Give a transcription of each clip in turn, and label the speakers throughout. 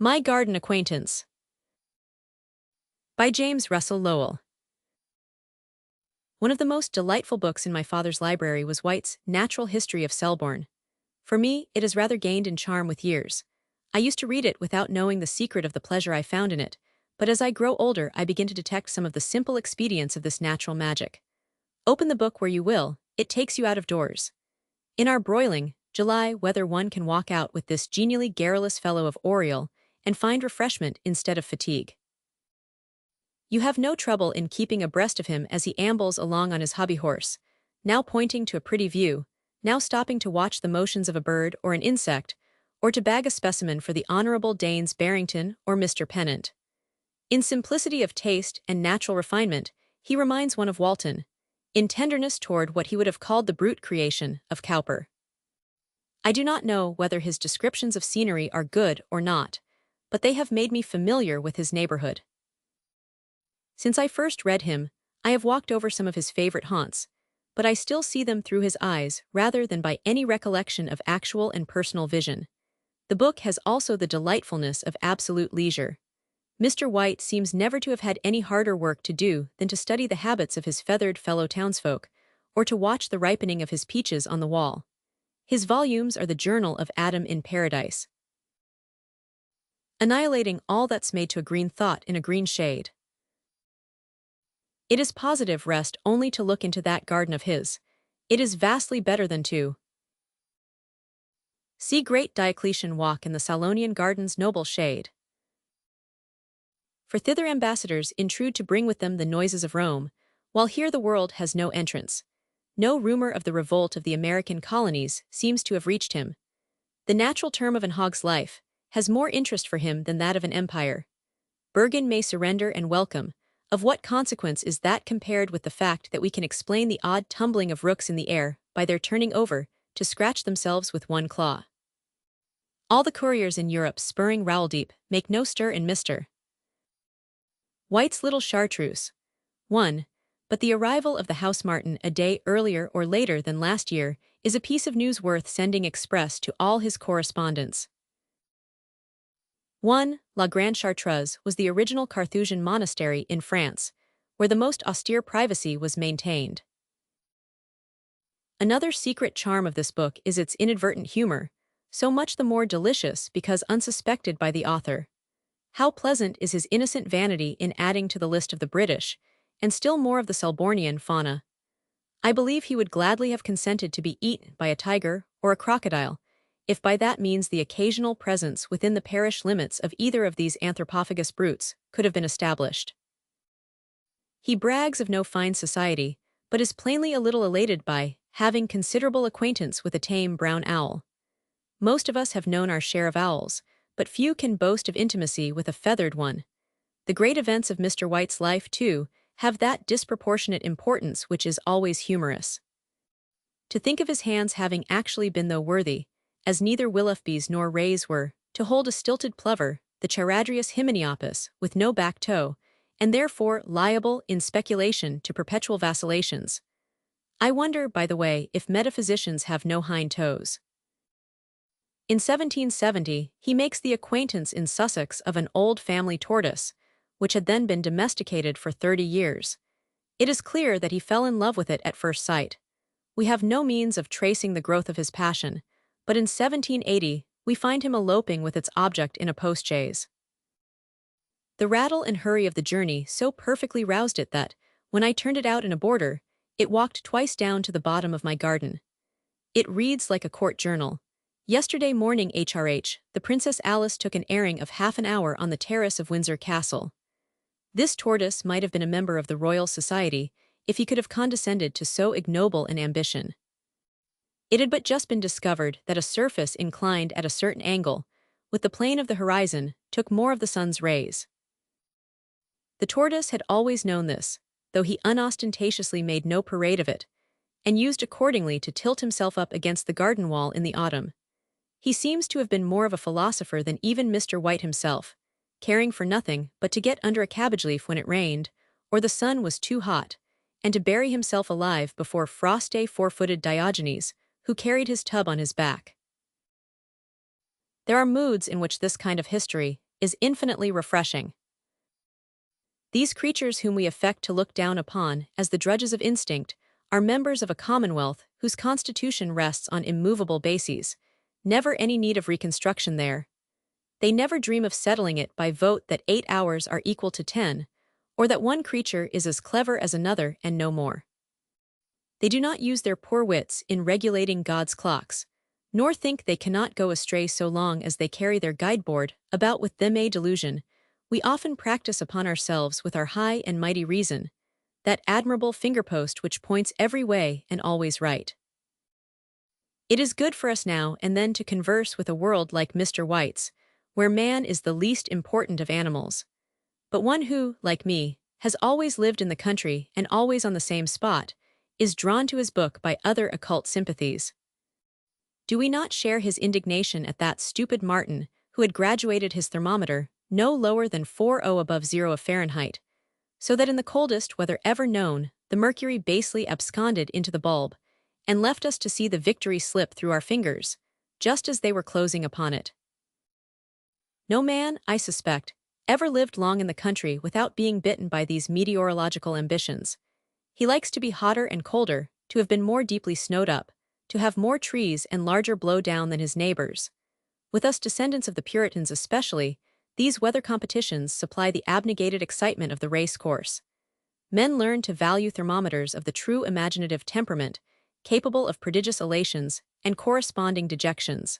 Speaker 1: My Garden Acquaintance by James Russell Lowell. One of the most delightful books in my father's library was White's Natural History of Selborne. For me, it has rather gained in charm with years. I used to read it without knowing the secret of the pleasure I found in it, but as I grow older I begin to detect some of the simple expedients of this natural magic. Open the book where you will, it takes you out of doors. In our broiling July weather one can walk out with this genially garrulous fellow of Oriel and find refreshment instead of fatigue. You have no trouble in keeping abreast of him as he ambles along on his hobby horse, now pointing to a pretty view, now stopping to watch the motions of a bird or an insect, or to bag a specimen for the Honorable Daines Barrington or Mr. Pennant. In simplicity of taste and natural refinement, he reminds one of Walton, in tenderness toward what he would have called the brute creation of Cowper. I do not know whether his descriptions of scenery are good or not, but they have made me familiar with his neighborhood. Since I first read him, I have walked over some of his favorite haunts, but I still see them through his eyes rather than by any recollection of actual and personal vision. The book has also the delightfulness of absolute leisure. Mr. White seems never to have had any harder work to do than to study the habits of his feathered fellow townsfolk, or to watch the ripening of his peaches on the wall. His volumes are the journal of Adam in Paradise, annihilating all that's made to a green thought in a green shade. It is positive rest only to look into that garden of his. It is vastly better than to see great Diocletian walk in the Salonian garden's noble shade. For thither ambassadors intrude to bring with them the noises of Rome, while here the world has no entrance. No rumor of the revolt of the American colonies seems to have reached him. The natural term of an hog's life has more interest for him than that of an empire. Bergen may surrender and welcome. Of what consequence is that compared with the fact that we can explain the odd tumbling of rooks in the air by their turning over to scratch themselves with one claw? All the couriers in Europe spurring Rowell-deep make no stir in Mr. White's little chartreuse. 1. But the arrival of the house martin a day earlier or later than last year is a piece of news worth sending express to all his correspondents. 1. La Grande Chartreuse was the original Carthusian monastery in France, where the most austere privacy was maintained. Another secret charm of this book is its inadvertent humor, so much the more delicious because unsuspected by the author. How pleasant is his innocent vanity in adding to the list of the British, and still more of the Selbornian fauna. I believe he would gladly have consented to be eaten by a tiger or a crocodile, if by that means the occasional presence within the parish limits of either of these anthropophagous brutes could have been established. He brags of no fine society, but is plainly a little elated by having considerable acquaintance with a tame brown owl. Most of us have known our share of owls, but few can boast of intimacy with a feathered one. The great events of Mr. White's life, too, have that disproportionate importance which is always humorous. To think of his hands having actually been though worthy, as neither Willoughby's nor Ray's were, to hold a stilted plover, the Charadrius hymeniopus, with no back toe, and therefore liable in speculation to perpetual vacillations. I wonder, by the way, if metaphysicians have no hind toes. In 1770, he makes the acquaintance in Sussex of an old family tortoise, which had then been domesticated for 30 years. It is clear that he fell in love with it at first sight. We have no means of tracing the growth of his passion, but in 1780 we find him eloping with its object in a post-chaise. The rattle and hurry of the journey so perfectly roused it that, when I turned it out in a border, it walked twice down to the bottom of my garden. It reads like a court journal. Yesterday morning HRH, the Princess Alice took an airing of half an hour on the terrace of Windsor Castle. This tortoise might have been a member of the Royal Society if he could have condescended to so ignoble an ambition. It had but just been discovered that a surface inclined at a certain angle, with the plane of the horizon, took more of the sun's rays. The tortoise had always known this, though he unostentatiously made no parade of it, and used accordingly to tilt himself up against the garden wall in the autumn. He seems to have been more of a philosopher than even Mr. White himself, caring for nothing but to get under a cabbage leaf when it rained, or the sun was too hot, and to bury himself alive before frosty four-footed Diogenes, who carried his tub on his back. There are moods in which this kind of history, is infinitely refreshing. These creatures whom we affect to look down upon as the drudges of instinct are members of a commonwealth whose constitution rests on immovable bases, never any need of reconstruction there. They never dream of settling it by vote that 8 hours are equal to 10, or that one creature is as clever as another and no more. They do not use their poor wits in regulating God's clocks, nor think they cannot go astray so long as they carry their guideboard about with them. A delusion we often practice upon ourselves with our high and mighty reason, that admirable fingerpost which points every way and always right. It is good for us now and then to converse with a world like Mr. White's, where man is the least important of animals. But one who, like me, has always lived in the country and always on the same spot, is drawn to his book by other occult sympathies. Do we not share his indignation at that stupid Martin who had graduated his thermometer no lower than 40 above 0 of Fahrenheit, so that in the coldest weather ever known the mercury basely absconded into the bulb, and left us to see the victory slip through our fingers, just as they were closing upon it? No man, I suspect, ever lived long in the country without being bitten by these meteorological ambitions. He likes to be hotter and colder, to have been more deeply snowed up, to have more trees and larger blow down than his neighbors. With us descendants of the Puritans especially, these weather competitions supply the abnegated excitement of the race course. Men learn to value thermometers of the true imaginative temperament, capable of prodigious elations and corresponding dejections.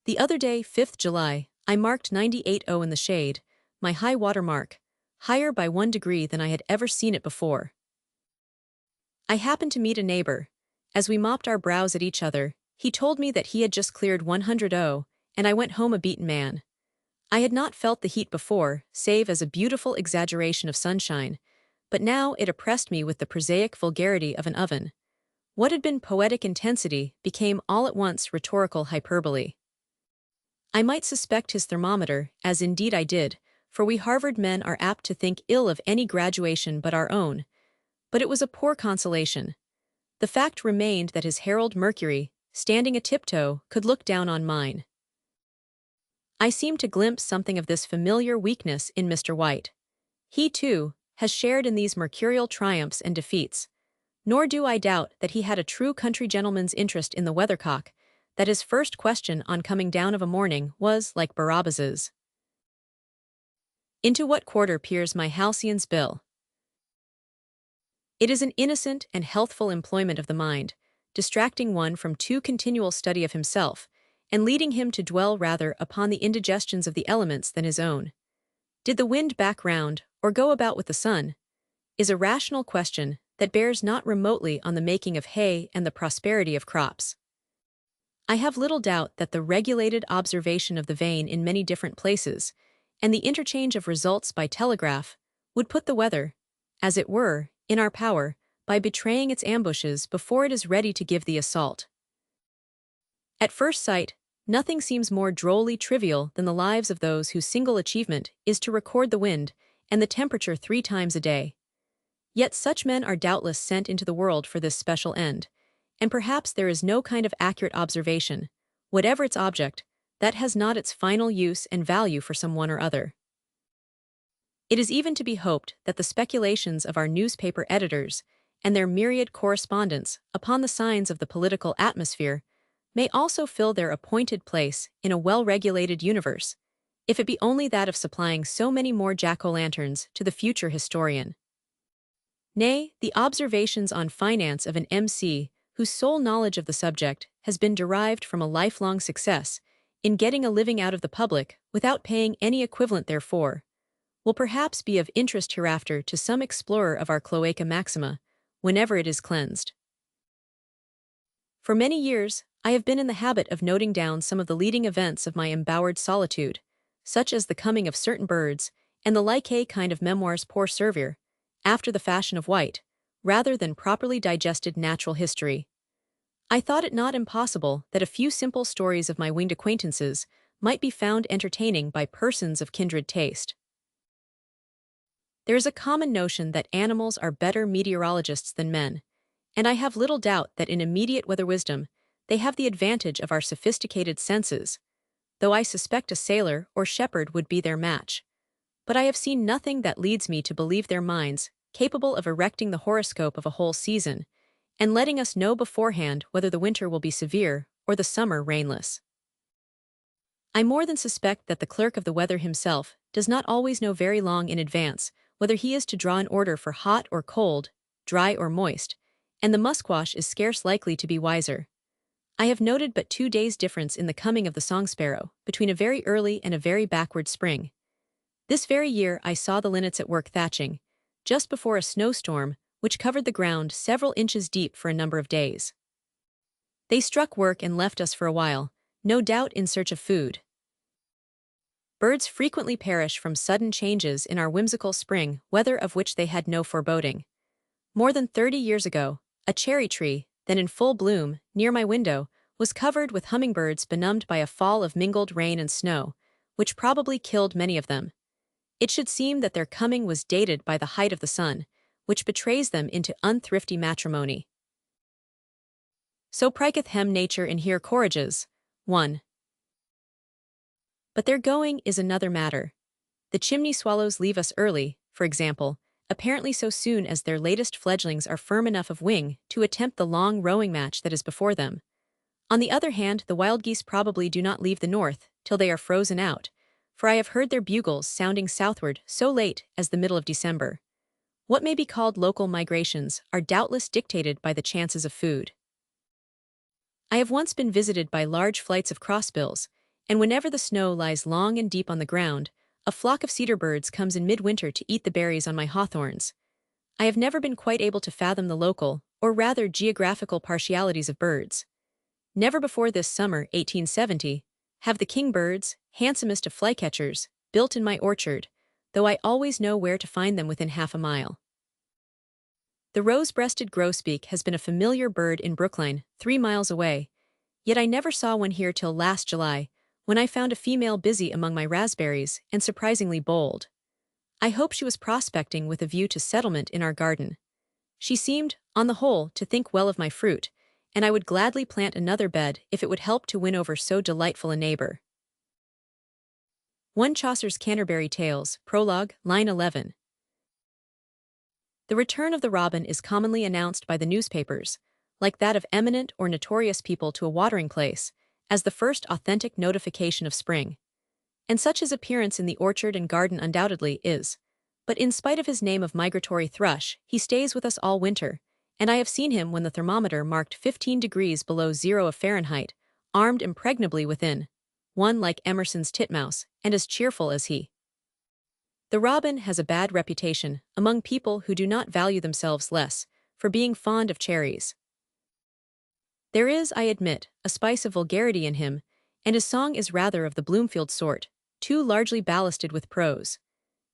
Speaker 1: The other day, 5th July, I marked 98.0 in the shade, my high water mark, higher by 1 degree than I had ever seen it before. I happened to meet a neighbor. As we mopped our brows at each other, he told me that he had just cleared 100.0, and I went home a beaten man. I had not felt the heat before, save as a beautiful exaggeration of sunshine, but now it oppressed me with the prosaic vulgarity of an oven. What had been poetic intensity became all at once rhetorical hyperbole. I might suspect his thermometer, as indeed I did, for we Harvard men are apt to think ill of any graduation but our own, but it was a poor consolation. The fact remained that his herald Mercury, standing a tiptoe, could look down on mine. I seem to glimpse something of this familiar weakness in Mr. White. He, too, has shared in these mercurial triumphs and defeats, nor do I doubt that he had a true country gentleman's interest in the weathercock, that his first question on coming down of a morning was like Barabbas's. Into what quarter peers my halcyon's bill? It is an innocent and healthful employment of the mind, distracting one from too continual study of himself, and leading him to dwell rather upon the indigestions of the elements than his own. Did the wind back round, or go about with the sun? Is a rational question that bears not remotely on the making of hay and the prosperity of crops. I have little doubt that the regulated observation of the vane in many different places, and the interchange of results by telegraph, would put the weather, as it were, in our power, by betraying its ambushes before it is ready to give the assault. At first sight, nothing seems more drolly trivial than the lives of those whose single achievement is to record the wind and the temperature 3 times a day. Yet such men are doubtless sent into the world for this special end, and perhaps there is no kind of accurate observation, whatever its object, that has not its final use and value for some one or other. It is even to be hoped that the speculations of our newspaper editors and their myriad correspondents upon the signs of the political atmosphere may also fill their appointed place in a well-regulated universe, if it be only that of supplying so many more jack-o'-lanterns to the future historian. Nay, the observations on finance of an MC whose sole knowledge of the subject has been derived from a lifelong success in getting a living out of the public without paying any equivalent therefor, will perhaps be of interest hereafter to some explorer of our Cloaca Maxima, whenever it is cleansed. For many years, I have been in the habit of noting down some of the leading events of my embowered solitude, such as the coming of certain birds, and the like a kind of memoirs pour servir, after the fashion of White, rather than properly digested natural history. I thought it not impossible that a few simple stories of my winged acquaintances might be found entertaining by persons of kindred taste. There is a common notion that animals are better meteorologists than men, and I have little doubt that in immediate weather wisdom they have the advantage of our sophisticated senses, though I suspect a sailor or shepherd would be their match. But I have seen nothing that leads me to believe their minds capable of erecting the horoscope of a whole season, and letting us know beforehand whether the winter will be severe or the summer rainless. I more than suspect that the clerk of the weather himself does not always know very long in advance whether he is to draw an order for hot or cold, dry or moist, and the musquash is scarce likely to be wiser. I have noted but 2 days' difference in the coming of the song sparrow, between a very early and a very backward spring. This very year I saw the linnets at work thatching, just before a snowstorm which covered the ground several inches deep for a number of days. They struck work and left us for a while, no doubt in search of food. Birds frequently perish from sudden changes in our whimsical spring weather of which they had no foreboding. More than 30 years ago, a cherry tree, then in full bloom, near my window, was covered with hummingbirds benumbed by a fall of mingled rain and snow, which probably killed many of them. It should seem that their coming was dated by the height of the sun, which betrays them into unthrifty matrimony. So priketh hem nature in here courages. 1. But their going is another matter. The chimney swallows leave us early, for example, apparently so soon as their latest fledglings are firm enough of wing to attempt the long rowing match that is before them. On the other hand, the wild geese probably do not leave the north till they are frozen out, for I have heard their bugles sounding southward so late as the middle of December. What may be called local migrations are doubtless dictated by the chances of food. I have once been visited by large flights of crossbills, and whenever the snow lies long and deep on the ground, a flock of cedar birds comes in midwinter to eat the berries on my hawthorns. I have never been quite able to fathom the local, or rather geographical partialities of birds. Never before this summer, 1870, have the kingbirds, handsomest of flycatchers, built in my orchard, though I always know where to find them within half a mile. The rose-breasted grosbeak has been a familiar bird in Brookline, 3 miles away, yet I never saw one here till last July, when I found a female busy among my raspberries and surprisingly bold. I hope she was prospecting with a view to settlement in our garden. She seemed, on the whole, to think well of my fruit, and I would gladly plant another bed if it would help to win over so delightful a neighbor. 1 Chaucer's Canterbury Tales, Prologue, line 11. The return of the robin is commonly announced by the newspapers, like that of eminent or notorious people to a watering place, as the first authentic notification of spring. And such his appearance in the orchard and garden undoubtedly is. But in spite of his name of migratory thrush, he stays with us all winter, and I have seen him when the thermometer marked 15 degrees below zero of Fahrenheit, armed impregnably within, one like Emerson's titmouse, and as cheerful as he. The robin has a bad reputation among people who do not value themselves less for being fond of cherries. There is, I admit, a spice of vulgarity in him, and his song is rather of the Bloomfield sort, too largely ballasted with prose.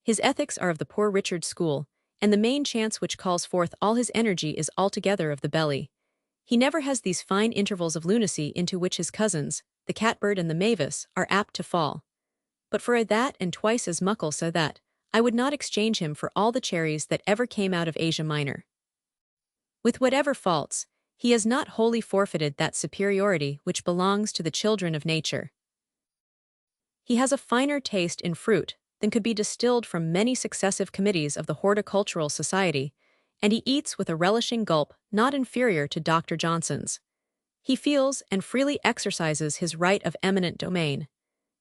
Speaker 1: His ethics are of the Poor Richard school, and the main chance which calls forth all his energy is altogether of the belly. He never has these fine intervals of lunacy into which his cousins, the catbird and the mavis, are apt to fall. But for a that and twice as muckle so that, I would not exchange him for all the cherries that ever came out of Asia Minor. With whatever faults, he has not wholly forfeited that superiority which belongs to the children of nature. He has a finer taste in fruit than could be distilled from many successive committees of the Horticultural Society, and he eats with a relishing gulp not inferior to Dr. Johnson's. He feels and freely exercises his right of eminent domain.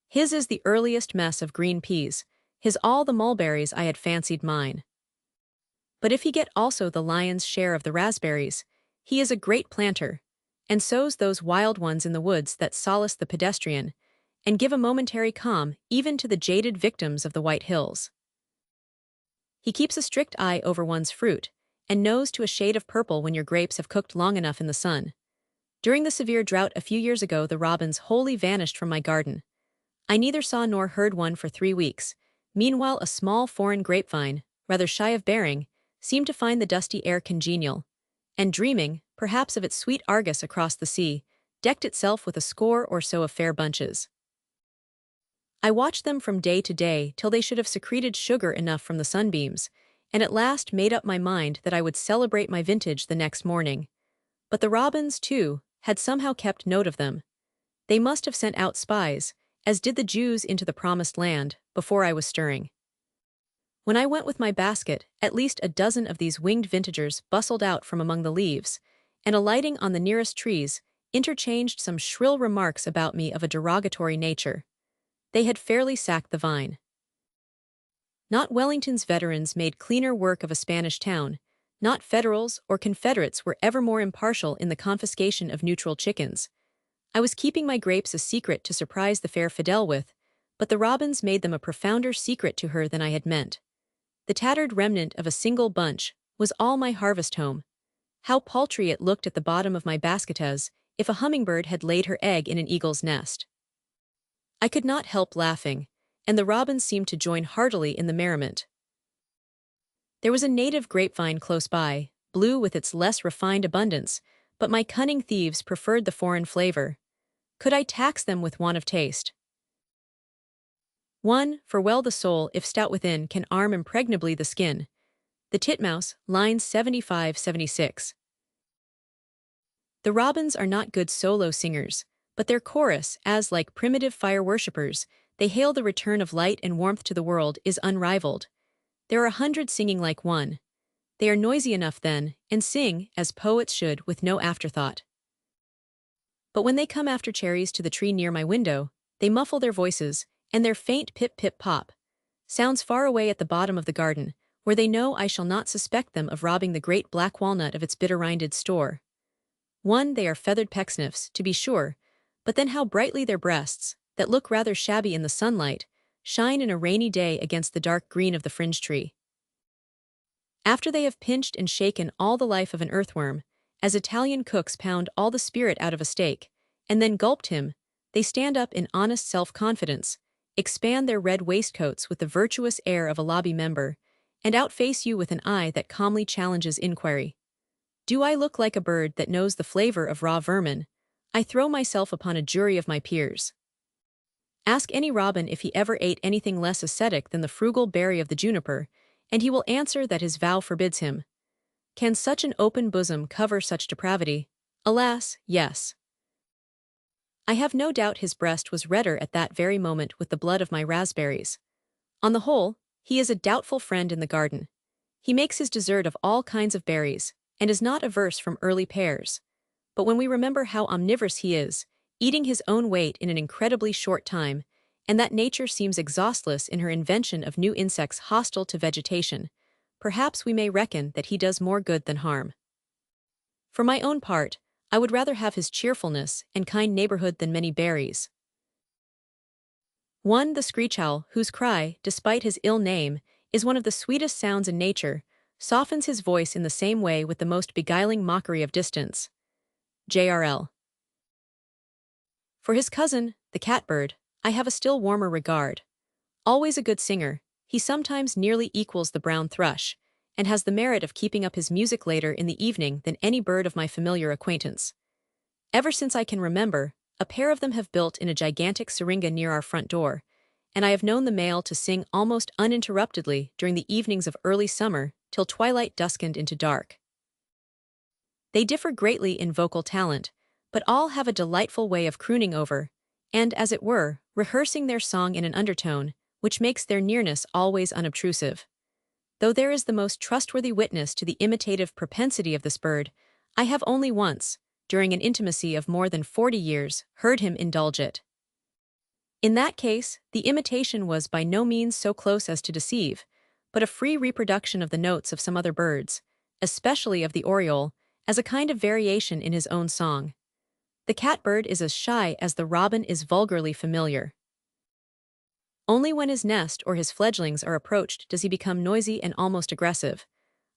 Speaker 1: His is the earliest mess of green peas, his all the mulberries I had fancied mine. But if he get also the lion's share of the raspberries, he is a great planter, and sows those wild ones in the woods that solace the pedestrian, and give a momentary calm even to the jaded victims of the White Hills. He keeps a strict eye over one's fruit, and knows to a shade of purple when your grapes have cooked long enough in the sun. During the severe drought a few years ago the robins wholly vanished from my garden. I neither saw nor heard one for 3 weeks. Meanwhile a small foreign grapevine, rather shy of bearing, seemed to find the dusty air congenial, and dreaming, perhaps of its sweet Argus across the sea, decked itself with a score or so of fair bunches. I watched them from day to day till they should have secreted sugar enough from the sunbeams, and at last made up my mind that I would celebrate my vintage the next morning. But the robins, too, had somehow kept note of them. They must have sent out spies, as did the Jews into the promised land, before I was stirring. When I went with my basket, at least a dozen of these winged vintagers bustled out from among the leaves, and alighting on the nearest trees, interchanged some shrill remarks about me of a derogatory nature. They had fairly sacked the vine. Not Wellington's veterans made cleaner work of a Spanish town, not Federals or Confederates were ever more impartial in the confiscation of neutral chickens. I was keeping my grapes a secret to surprise the fair Fidel with, but the robins made them a profounder secret to her than I had meant. The tattered remnant of a single bunch was all my harvest home. How paltry it looked at the bottom of my basket as if a hummingbird had laid her egg in an eagle's nest. I could not help laughing, and the robins seemed to join heartily in the merriment. There was a native grapevine close by, blue with its less refined abundance, but my cunning thieves preferred the foreign flavor. Could I tax them with want of taste? 1. For well the soul, if stout within, can arm impregnably the skin. The Titmouse, lines 75-76. The robins are not good solo singers, but their chorus, as like primitive fire worshippers, they hail the return of light and warmth to the world, is unrivaled. There are 100 singing like one. They are noisy enough then, and sing, as poets should, with no afterthought. But when they come after cherries to the tree near my window, they muffle their voices, and their faint pip-pip-pop sounds far away at the bottom of the garden, where they know I shall not suspect them of robbing the great black walnut of its bitter-rinded store. 1. They are feathered pecksniffs, to be sure, but then how brightly their breasts, that look rather shabby in the sunlight, shine in a rainy day against the dark green of the fringe tree. After they have pinched and shaken all the life of an earthworm, as Italian cooks pound all the spirit out of a steak, and then gulped him, they stand up in honest self-confidence, expand their red waistcoats with the virtuous air of a lobby member, and outface you with an eye that calmly challenges inquiry. Do I look like a bird that knows the flavor of raw vermin? I throw myself upon a jury of my peers. Ask any robin if he ever ate anything less ascetic than the frugal berry of the juniper, and he will answer that his vow forbids him. Can such an open bosom cover such depravity? Alas, yes. I have no doubt his breast was redder at that very moment with the blood of my raspberries. On the whole, he is a doubtful friend in the garden. He makes his dessert of all kinds of berries, and is not averse from early pears. But when we remember how omnivorous he is, eating his own weight in an incredibly short time, and that nature seems exhaustless in her invention of new insects hostile to vegetation, perhaps we may reckon that he does more good than harm. For my own part, I would rather have his cheerfulness and kind neighborhood than many berries. 1. The screech owl, whose cry, despite his ill name, is one of the sweetest sounds in nature, softens his voice in the same way with the most beguiling mockery of distance. J.R.L. For his cousin, the catbird, I have a still warmer regard. Always a good singer, he sometimes nearly equals the brown thrush, and has the merit of keeping up his music later in the evening than any bird of my familiar acquaintance. Ever since I can remember, a pair of them have built in a gigantic syringa near our front door, and I have known the male to sing almost uninterruptedly during the evenings of early summer till twilight duskened into dark. They differ greatly in vocal talent, but all have a delightful way of crooning over, and, as it were, rehearsing their song in an undertone, which makes their nearness always unobtrusive. Though there is the most trustworthy witness to the imitative propensity of this bird, I have only once, during an intimacy of more than 40 years, heard him indulge it. In that case, the imitation was by no means so close as to deceive, but a free reproduction of the notes of some other birds, especially of the oriole, as a kind of variation in his own song. The catbird is as shy as the robin is vulgarly familiar. Only when his nest or his fledglings are approached does he become noisy and almost aggressive.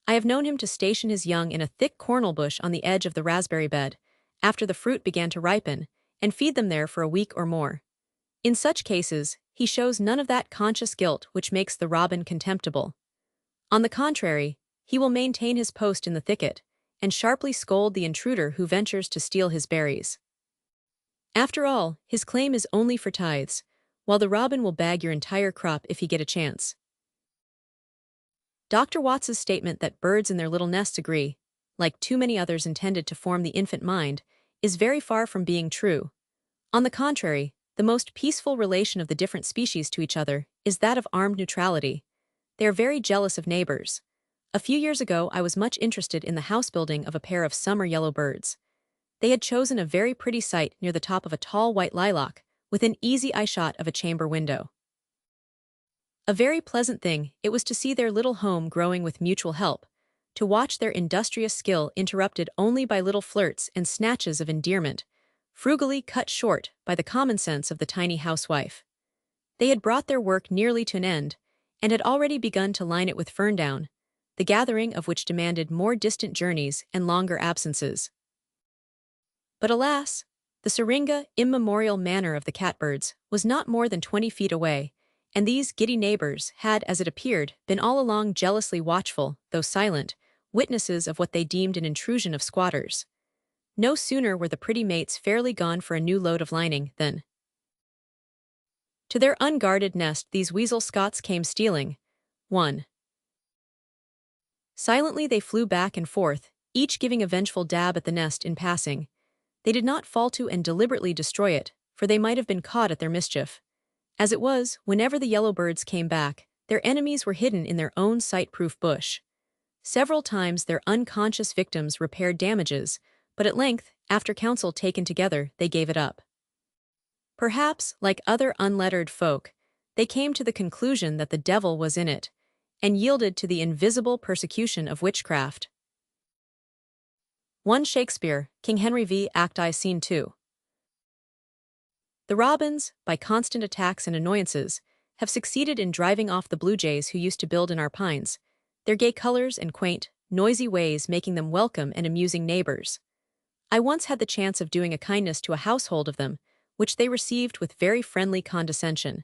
Speaker 1: I have known him to station his young in a thick cornel bush on the edge of the raspberry bed, after the fruit began to ripen, and feed them there for a week or more. In such cases, he shows none of that conscious guilt which makes the robin contemptible. On the contrary, he will maintain his post in the thicket, and sharply scold the intruder who ventures to steal his berries. After all, his claim is only for tithes, while the robin will bag your entire crop if he get a chance. Dr. Watts's statement that birds in their little nests agree, like too many others intended to form the infant mind, is very far from being true. On the contrary, The most peaceful relation of the different species to each other is that of armed neutrality. They are very jealous of neighbors. A few years ago, I was much interested in the house building of a pair of summer yellow birds. They had chosen a very pretty site near the top of a tall white lilac, within easy eye shot of a chamber window. A very pleasant thing it was to see their little home growing with mutual help, to watch their industrious skill interrupted only by little flirts and snatches of endearment, frugally cut short by the common sense of the tiny housewife. They had brought their work nearly to an end, and had already begun to line it with ferndown, the gathering of which demanded more distant journeys and longer absences. But alas, the syringa immemorial manor of the catbirds was not more than 20 feet away, and these giddy neighbors had, as it appeared, been all along jealously watchful, though silent, witnesses of what they deemed an intrusion of squatters. No sooner were the pretty mates fairly gone for a new load of lining than, to their unguarded nest these weasel Scots came stealing. 1. Silently they flew back and forth, each giving a vengeful dab at the nest in passing. They did not fall to and deliberately destroy it, for they might have been caught at their mischief. As it was, whenever the yellow birds came back, their enemies were hidden in their own sight-proof bush. Several times their unconscious victims repaired damages, but at length, after counsel taken together, they gave it up. Perhaps, like other unlettered folk, they came to the conclusion that the devil was in it, and yielded to the invisible persecution of witchcraft. 1 Shakespeare, King Henry v. Act I Scene 2. The robins, by constant attacks and annoyances, have succeeded in driving off the blue jays who used to build in our pines, their gay colors and quaint, noisy ways making them welcome and amusing neighbors. I once had the chance of doing a kindness to a household of them, which they received with very friendly condescension.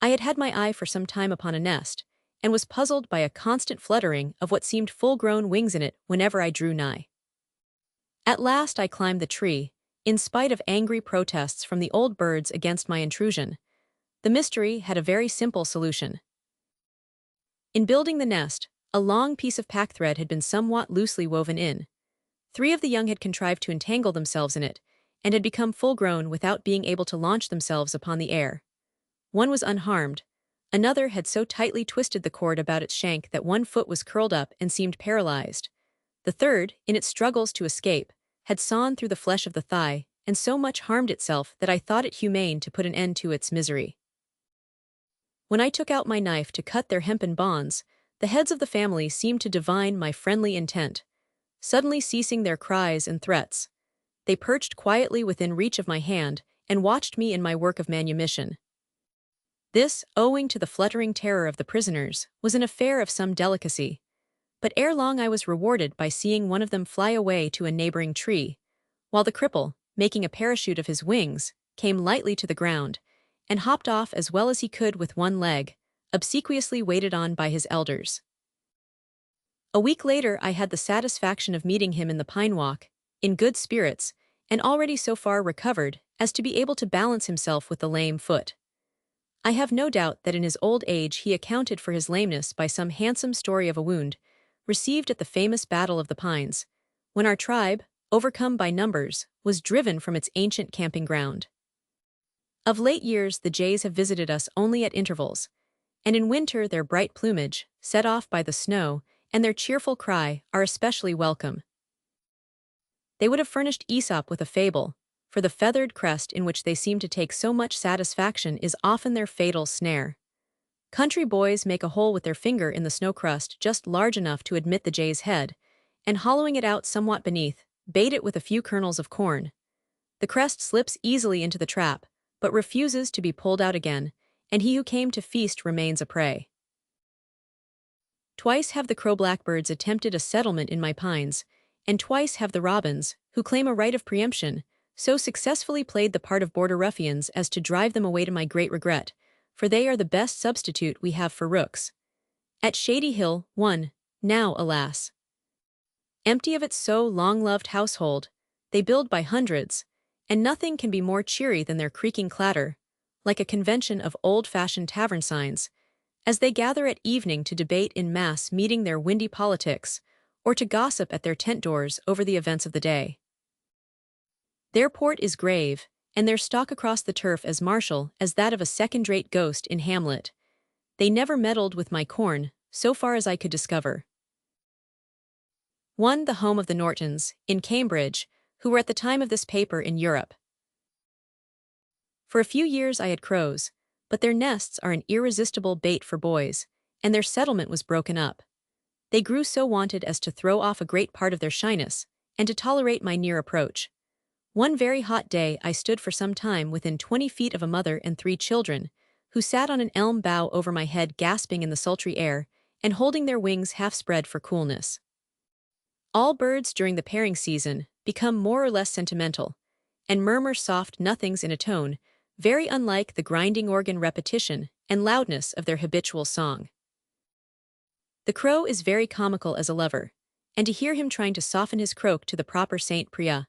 Speaker 1: I had had my eye for some time upon a nest, and was puzzled by a constant fluttering of what seemed full-grown wings in it whenever I drew nigh. At last I climbed the tree, in spite of angry protests from the old birds against my intrusion. The mystery had a very simple solution. In building the nest, a long piece of packthread had been somewhat loosely woven in. 3 of the young had contrived to entangle themselves in it, and had become full-grown without being able to launch themselves upon the air. 1 was unharmed. Another had so tightly twisted the cord about its shank that 1 foot was curled up and seemed paralyzed. The 3rd, in its struggles to escape, had sawn through the flesh of the thigh, and so much harmed itself that I thought it humane to put an end to its misery. When I took out my knife to cut their hempen bonds, the heads of the family seemed to divine my friendly intent. Suddenly ceasing their cries and threats, they perched quietly within reach of my hand and watched me in my work of manumission. This, owing to the fluttering terror of the prisoners, was an affair of some delicacy. But ere long I was rewarded by seeing 1 of them fly away to a neighboring tree, while the cripple, making a parachute of his wings, came lightly to the ground, and hopped off as well as he could with 1 leg, obsequiously waited on by his elders. A week later I had the satisfaction of meeting him in the pine walk, in good spirits, and already so far recovered as to be able to balance himself with the lame foot. I have no doubt that in his old age he accounted for his lameness by some handsome story of a wound, received at the famous Battle of the Pines, when our tribe, overcome by numbers, was driven from its ancient camping ground. Of late years the jays have visited us only at intervals, and in winter their bright plumage, set off by the snow, and their cheerful cry are especially welcome. They would have furnished Aesop with a fable, for the feathered crest in which they seem to take so much satisfaction is often their fatal snare. Country boys make a hole with their finger in the snow crust just large enough to admit the jay's head, and hollowing it out somewhat beneath, bait it with a few kernels of corn. The crest slips easily into the trap, but refuses to be pulled out again, and he who came to feast remains a prey. Twice have the crow blackbirds attempted a settlement in my pines, and twice have the robins, who claim a right of preemption, so successfully played the part of border ruffians as to drive them away to my great regret, for they are the best substitute we have for rooks. At Shady Hill, 1, now, alas, empty of its so long-loved household, they build by hundreds, and nothing can be more cheery than their creaking clatter, like a convention of old-fashioned tavern signs, as they gather at evening to debate in mass meeting their windy politics, or to gossip at their tent doors over the events of the day. Their port is grave, and their stalk across the turf as martial as that of a second-rate ghost in Hamlet. They never meddled with my corn, so far as I could discover. 1. The home of the Nortons, in Cambridge, who were at the time of this paper in Europe. For a few years I had crows, but their nests are an irresistible bait for boys, and their settlement was broken up. They grew so wanted as to throw off a great part of their shyness, and to tolerate my near approach. One very hot day I stood for some time within 20 feet of a mother and 3 children, who sat on an elm bough over my head gasping in the sultry air, and holding their wings half spread for coolness. All birds during the pairing season become more or less sentimental, and murmur soft nothings in a tone very unlike the grinding organ repetition and loudness of their habitual song. The crow is very comical as a lover, and to hear him trying to soften his croak to the proper Saint Priya,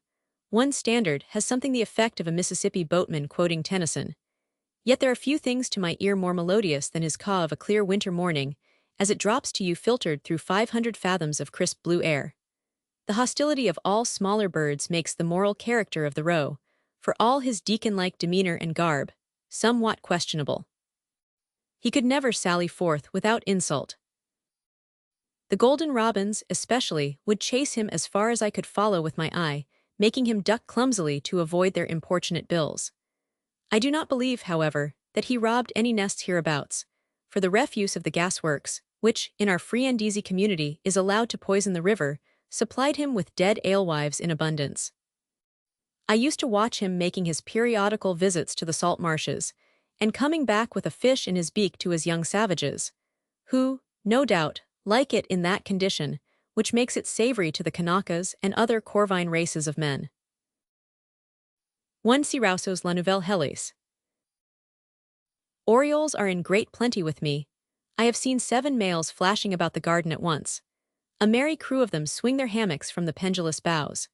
Speaker 1: one standard, has something the effect of a Mississippi boatman quoting Tennyson. Yet there are few things to my ear more melodious than his caw of a clear winter morning, as it drops to you filtered through 500 fathoms of crisp blue air. The hostility of all smaller birds makes the moral character of the roe, for all his deacon-like demeanor and garb, somewhat questionable. He could never sally forth without insult. The golden robins, especially, would chase him as far as I could follow with my eye, making him duck clumsily to avoid their importunate bills. I do not believe, however, that he robbed any nests hereabouts, for the refuse of the gasworks, which, in our free and easy community, is allowed to poison the river, supplied him with dead alewives in abundance. I used to watch him making his periodical visits to the salt marshes, and coming back with a fish in his beak to his young savages, who, no doubt, like it in that condition, which makes it savory to the Kanakas and other corvine races of men. 1. C. Rousseau's La Nouvelle Hélice. Orioles are in great plenty with me. I have seen 7 males flashing about the garden at once. A merry crew of them swing their hammocks from the pendulous boughs.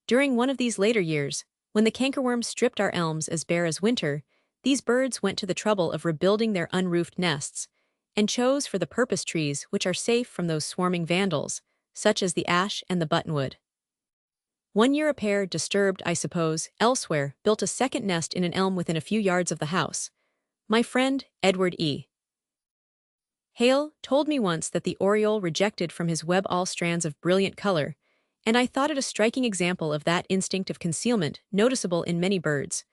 Speaker 1: During one of these later years, when the cankerworm stripped our elms as bare as winter, these birds went to the trouble of rebuilding their unroofed nests, and chose for the purpose trees which are safe from those swarming vandals, such as the ash and the buttonwood. One year a pair, disturbed, I suppose, elsewhere, built a second nest in an elm within a few yards of the house. My friend, Edward E. Hale, told me once that the oriole rejected from his web all strands of brilliant color, and I thought it a striking example of that instinct of concealment noticeable in many birds,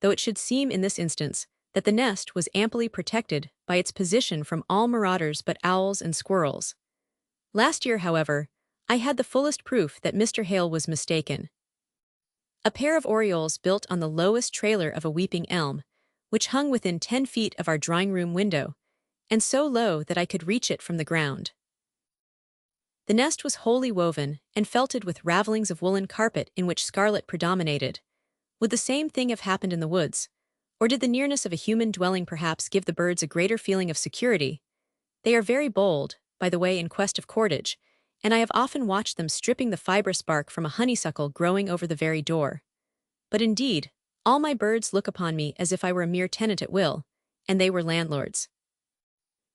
Speaker 1: though it should seem in this instance that the nest was amply protected by its position from all marauders but owls and squirrels. Last year, however, I had the fullest proof that Mr. Hale was mistaken. A pair of orioles built on the lowest trailer of a weeping elm, which hung within 10 feet of our drawing-room window, and so low that I could reach it from the ground. The nest was wholly woven and felted with ravelings of woolen carpet in which scarlet predominated. Would the same thing have happened in the woods? Or did the nearness of a human dwelling perhaps give the birds a greater feeling of security? They are very bold, by the way, in quest of cordage, and I have often watched them stripping the fibrous bark from a honeysuckle growing over the very door. But indeed, all my birds look upon me as if I were a mere tenant at will, and they were landlords.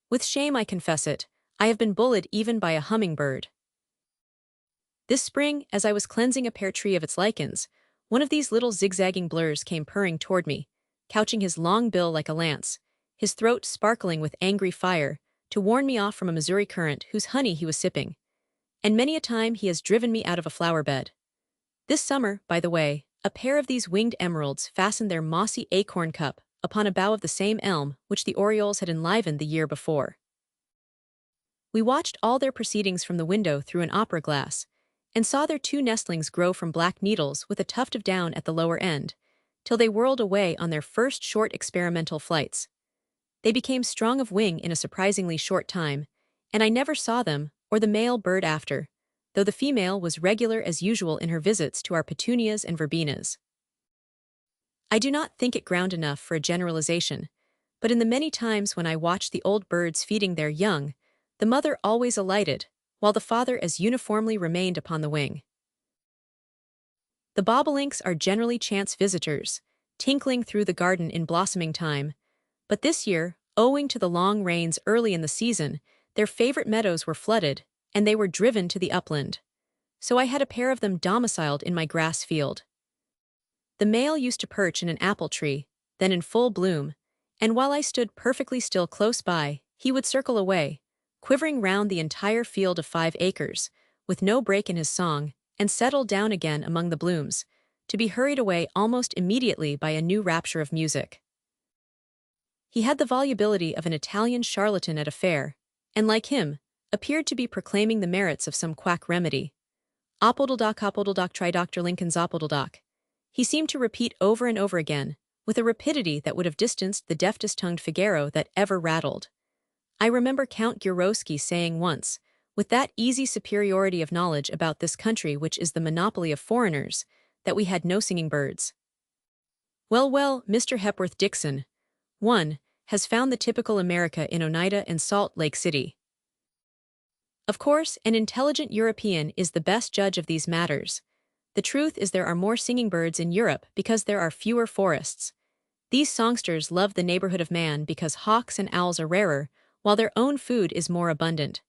Speaker 1: With shame I confess it, I have been bullied even by a hummingbird. This spring, as I was cleansing a pear tree of its lichens, one of these little zigzagging blurs came purring toward me, couching his long bill like a lance, his throat sparkling with angry fire, to warn me off from a Missouri currant whose honey he was sipping. And many a time he has driven me out of a flower bed. This summer, by the way, a pair of these winged emeralds fastened their mossy acorn cup upon a bough of the same elm which the orioles had enlivened the year before. We watched all their proceedings from the window through an opera glass, and saw their 2 nestlings grow from black needles with a tuft of down at the lower end, till they whirled away on their first short experimental flights. They became strong of wing in a surprisingly short time, and I never saw them, or the male bird after, though the female was regular as usual in her visits to our petunias and verbenas. I do not think it ground enough for a generalization, but in the many times when I watched the old birds feeding their young, the mother always alighted, while the father as uniformly remained upon the wing. The bobolinks are generally chance visitors, tinkling through the garden in blossoming time, but this year, owing to the long rains early in the season, their favorite meadows were flooded, and they were driven to the upland. So I had a pair of them domiciled in my grass field. The male used to perch in an apple tree, then in full bloom, and while I stood perfectly still close by, he would circle away, quivering round the entire field of 5 acres, with no break in his song, and settle down again among the blooms, to be hurried away almost immediately by a new rapture of music. He had the volubility of an Italian charlatan at a fair, and like him, appeared to be proclaiming the merits of some quack remedy. Opodeldoc, try Dr. Lincoln's Opodeldoc. He seemed to repeat over and over again, with a rapidity that would have distanced the deftest-tongued Figaro that ever rattled. I remember Count Gurowski saying once, with that easy superiority of knowledge about this country which is the monopoly of foreigners, that we had no singing birds. Well, Mr. Hepworth Dixon, one, has found the typical America in Oneida and Salt Lake City. Of course, an intelligent European is the best judge of these matters. The truth is there are more singing birds in Europe because there are fewer forests. These songsters love the neighborhood of man because hawks and owls are rarer, while their own food is more abundant.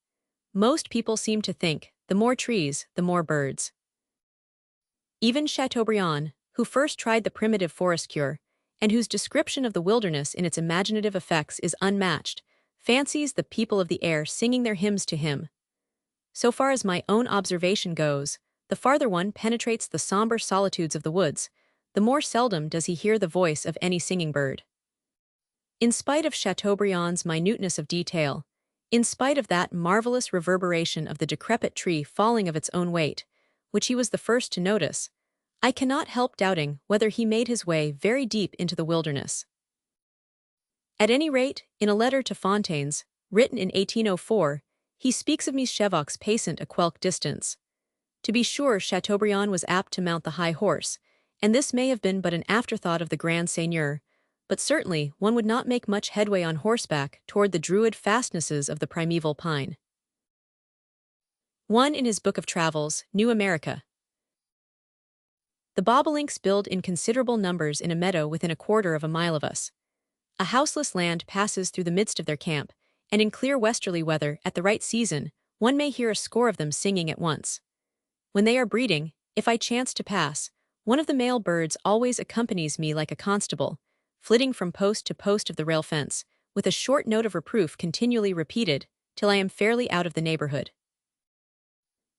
Speaker 1: Most people seem to think, the more trees, the more birds. Even Chateaubriand, who first tried the primitive forest cure, and whose description of the wilderness in its imaginative effects is unmatched, fancies the people of the air singing their hymns to him. So far as my own observation goes, the farther one penetrates the somber solitudes of the woods, the more seldom does he hear the voice of any singing bird. In spite of Chateaubriand's minuteness of detail, in spite of that marvelous reverberation of the decrepit tree falling of its own weight, which he was the first to notice, I cannot help doubting whether he made his way very deep into the wilderness. At any rate, in a letter to Fontaine's, written in 1804, he speaks of Mischevoc's pacent a quelques distance. To be sure, Chateaubriand was apt to mount the high horse, and this may have been but an afterthought of the grand seigneur, but certainly one would not make much headway on horseback toward the druid fastnesses of the primeval pine. 1. In his book of travels, New America. The bobolinks build in considerable numbers in a meadow within a quarter of a mile of us. A houseless land passes through the midst of their camp, and in clear westerly weather, at the right season, one may hear a score of them singing at once. When they are breeding, if I chance to pass, one of the male birds always accompanies me like a constable, flitting from post to post of the rail fence, with a short note of reproof continually repeated, till I am fairly out of the neighborhood.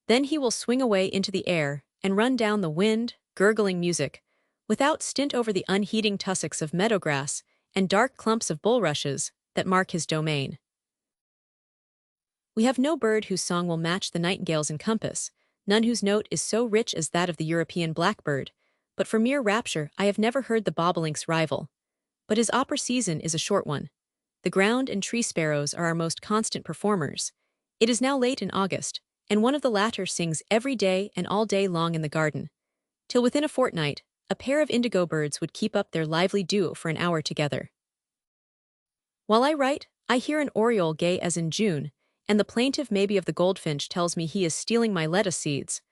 Speaker 1: Then he will swing away into the air, and run down the wind, gurgling music, without stint over the unheeding tussocks of meadow grass and dark clumps of bulrushes that mark his domain. We have no bird whose song will match the nightingale's in compass, none whose note is so rich as that of the European blackbird, but for mere rapture I have never heard the bobolink's rival. But his opera season is a short one. The ground and tree sparrows are our most constant performers. It is now late in August, and one of the latter sings every day and all day long in the garden. Till within a fortnight, a pair of indigo birds would keep up their lively duo for an hour together. While I write, I hear an oriole gay as in June, and the plaintive maybe of the goldfinch tells me he is stealing my lettuce seeds.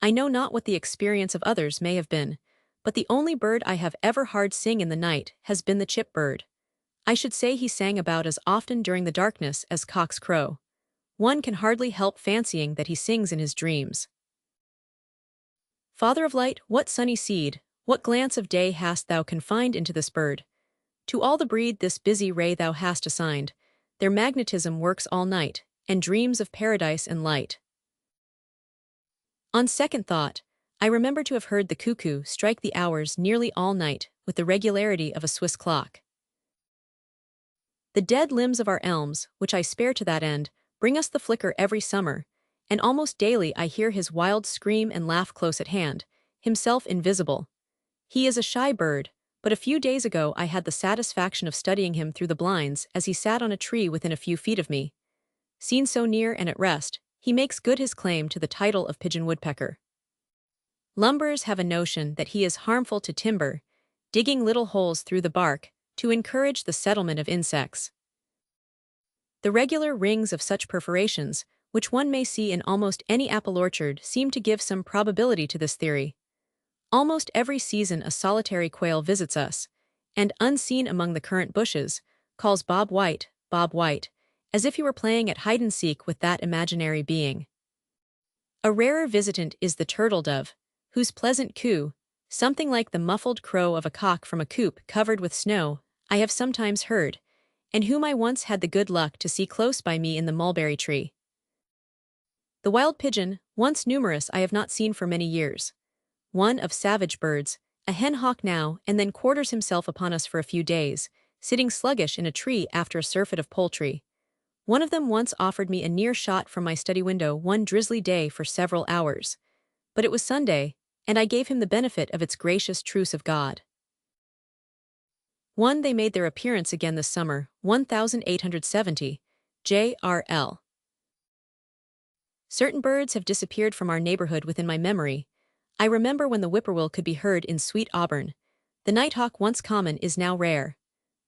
Speaker 1: I know not what the experience of others may have been, but the only bird I have ever heard sing in the night has been the chip bird. I should say he sang about as often during the darkness as cocks crow. One can hardly help fancying that he sings in his dreams. Father of light, what sunny seed, what glance of day hast thou confined into this bird? To all the breed this busy ray thou hast assigned, their magnetism works all night, and dreams of paradise and light. On second thought, I remember to have heard the cuckoo strike the hours nearly all night with the regularity of a Swiss clock. The dead limbs of our elms, which I spare to that end, bring us the flicker every summer, and almost daily I hear his wild scream and laugh close at hand, himself invisible. He is a shy bird, but a few days ago I had the satisfaction of studying him through the blinds as he sat on a tree within a few feet of me. Seen so near and at rest, he makes good his claim to the title of pigeon woodpecker. Lumberers have a notion that he is harmful to timber, digging little holes through the bark to encourage the settlement of insects. The regular rings of such perforations, which one may see in almost any apple orchard, seem to give some probability to this theory. Almost every season a solitary quail visits us, and, unseen among the currant bushes, calls Bob White, as if he were playing at hide-and-seek with that imaginary being. A rarer visitant is the turtle dove, whose pleasant coo, Something like the muffled crow of a cock from a coop covered with snow, I have sometimes heard, and whom I once had the good luck to see close by me in the mulberry tree. The wild pigeon, once numerous, I have not seen for many years. One of savage birds, a hen hawk now and then quarters himself upon us for a few days, sitting sluggish in a tree after a surfeit of poultry. One of them once offered me a near shot from my study window one drizzly day for several hours. But it was Sunday, and I gave him the benefit of its gracious truce of God. They made their appearance again this summer, 1870, J.R.L. Certain birds have disappeared from our neighborhood within my memory. I remember when the whippoorwill could be heard in sweet Auburn. The nighthawk, once common, is now rare.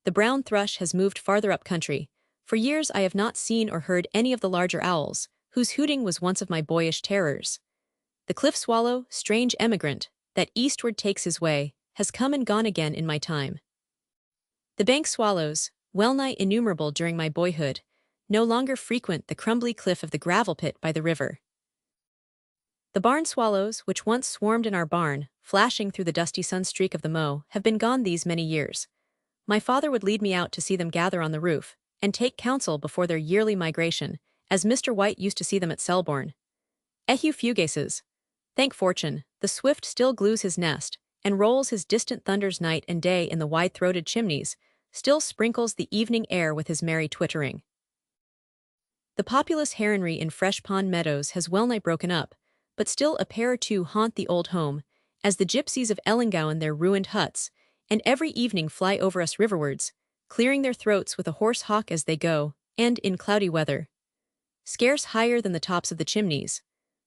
Speaker 1: The brown thrush has moved farther up country. For years I have not seen or heard any of the larger owls, whose hooting was once of my boyish terrors. The cliff swallow, strange emigrant, that eastward takes his way, has come and gone again in my time. The bank swallows, well-nigh innumerable during my boyhood, no longer frequent the crumbly cliff of the gravel pit by the river. The barn swallows, which once swarmed in our barn, flashing through the dusty sunstreak of the mow, have been gone these many years. My father would lead me out to see them gather on the roof, and take counsel before their yearly migration, as Mr. White used to see them at Selborne. Eheu fugaces. Thank fortune, the swift still glues his nest, and rolls his distant thunders night and day in the wide-throated chimneys, still sprinkles the evening air with his merry twittering. The populous heronry in Fresh Pond Meadows has well-nigh broken up, but still a pair or two haunt the old home, as the gypsies of Ellingowan their ruined huts, and every evening fly over us riverwards, clearing their throats with a hoarse hawk as they go, and in cloudy weather, scarce higher than the tops of the chimneys.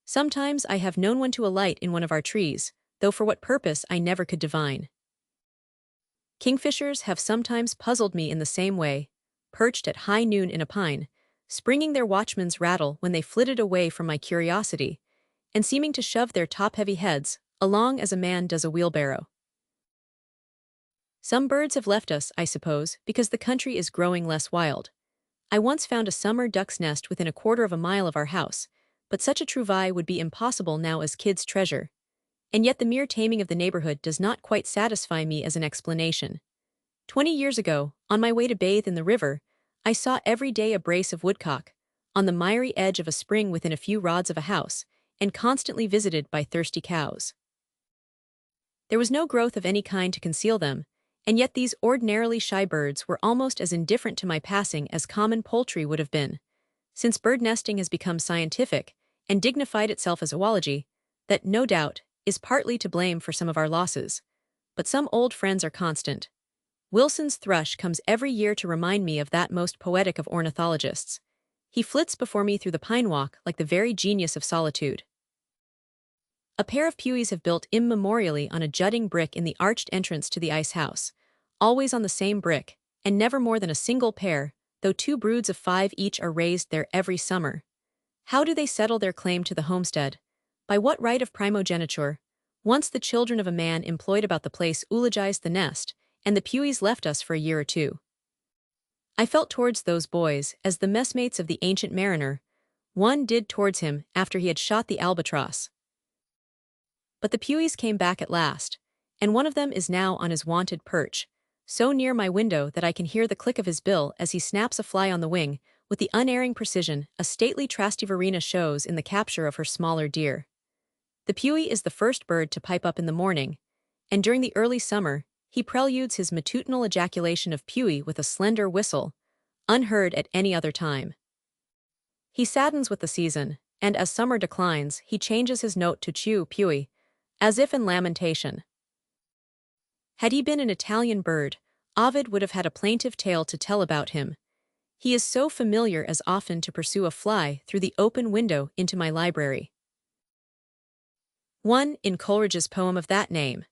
Speaker 1: Sometimes I have known one to alight in one of our trees, though for what purpose I never could divine. Kingfishers have sometimes puzzled me in the same way, perched at high noon in a pine, springing their watchman's rattle when they flitted away from my curiosity, and seeming to shove their top-heavy heads along as a man does a wheelbarrow. Some birds have left us, I suppose, because the country is growing less wild. I once found a summer duck's nest within a quarter of a mile of our house, but such a trouvaille would be impossible now as kids' treasure. And yet the mere taming of the neighborhood does not quite satisfy me as an explanation. 20 years ago, on my way to bathe in the river, I saw every day a brace of woodcock, on the miry edge of a spring within a few rods of a house, and constantly visited by thirsty cows. There was no growth of any kind to conceal them, and yet these ordinarily shy birds were almost as indifferent to my passing as common poultry would have been. Since bird nesting has become scientific, and dignified itself as zoology, that, no doubt, is partly to blame for some of our losses. But some old friends are constant. Wilson's thrush comes every year to remind me of that most poetic of ornithologists. He flits before me through the pine walk like the very genius of solitude. A pair of pewees have built immemorially on a jutting brick in the arched entrance to the ice house, always on the same brick, and never more than a single pair, though 2 broods of 5 each are raised there every summer. How do they settle their claim to the homestead? By what right of primogeniture? Once the children of a man employed about the place eulogized the nest, and the pewees left us for a year or two. I felt towards those boys as the messmates of the Ancient Mariner, one did towards him after he had shot the albatross. But the pewees came back at last, and one of them is now on his wonted perch, so near my window that I can hear the click of his bill as he snaps a fly on the wing, with the unerring precision a stately Trasteverina shows in the capture of her smaller deer. The pewee is the first bird to pipe up in the morning, and during the early summer, he preludes his matutinal ejaculation of pewee with a slender whistle, unheard at any other time. He saddens with the season, and as summer declines, he changes his note to chew pewee, as if in lamentation. Had he been an Italian bird, Ovid would have had a plaintive tale to tell about him. He is so familiar as often to pursue a fly through the open window into my library. 1. In Coleridge's poem of that name.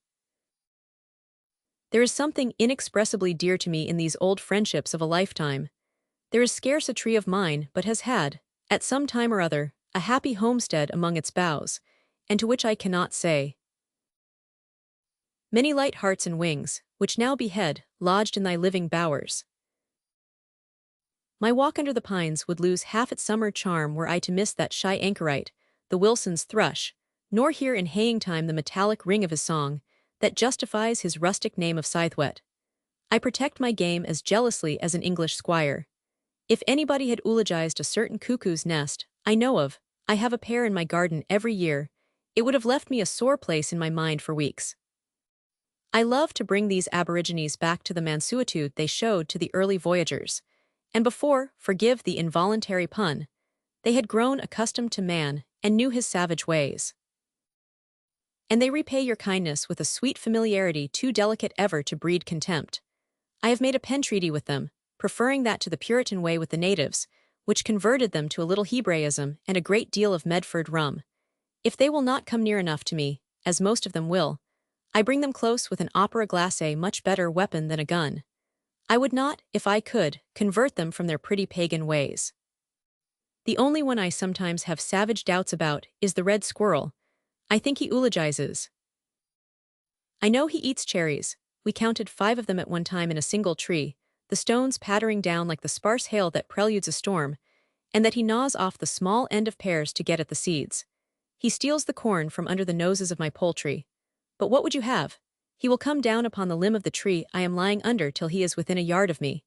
Speaker 1: There is something inexpressibly dear to me in these old friendships of a lifetime. There is scarce a tree of mine but has had, at some time or other, a happy homestead among its boughs, and to which I cannot say. Many light hearts and wings, which now behead, lodged in thy living bowers. My walk under the pines would lose half its summer charm were I to miss that shy anchorite, the Wilson's thrush, nor hear in haying time the metallic ring of his song, that justifies his rustic name of Scythewet. I protect my game as jealously as an English squire. If anybody had eulogized a certain cuckoo's nest I know of, I have a pair in my garden every year, it would have left me a sore place in my mind for weeks. I love to bring these aborigines back to the mansuetude they showed to the early voyagers, and before, forgive the involuntary pun, they had grown accustomed to man and knew his savage ways. And they repay your kindness with a sweet familiarity too delicate ever to breed contempt. I have made a pen treaty with them, preferring that to the Puritan way with the natives, which converted them to a little Hebraism and a great deal of Medford rum. If they will not come near enough to me, as most of them will, I bring them close with an opera glace much better weapon than a gun. I would not, if I could, convert them from their pretty pagan ways. The only one I sometimes have savage doubts about is the red squirrel. I think he eulogizes. I know he eats cherries. We counted 5 of them at one time in a single tree, the stones pattering down like the sparse hail that preludes a storm, and that he gnaws off the small end of pears to get at the seeds. He steals the corn from under the noses of my poultry. But what would you have? He will come down upon the limb of the tree I am lying under till he is within a yard of me.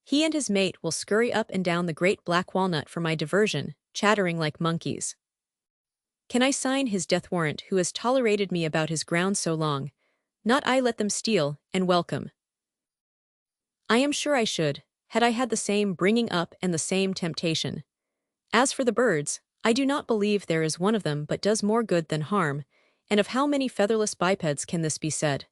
Speaker 1: He and his mate will scurry up and down the great black walnut for my diversion, chattering like monkeys. Can I sign his death warrant who has tolerated me about his ground so long? Not I let them steal, and welcome. I am sure I should, had I had the same bringing up and the same temptation. As for the birds, I do not believe there is one of them but does more good than harm, and of how many featherless bipeds can this be said?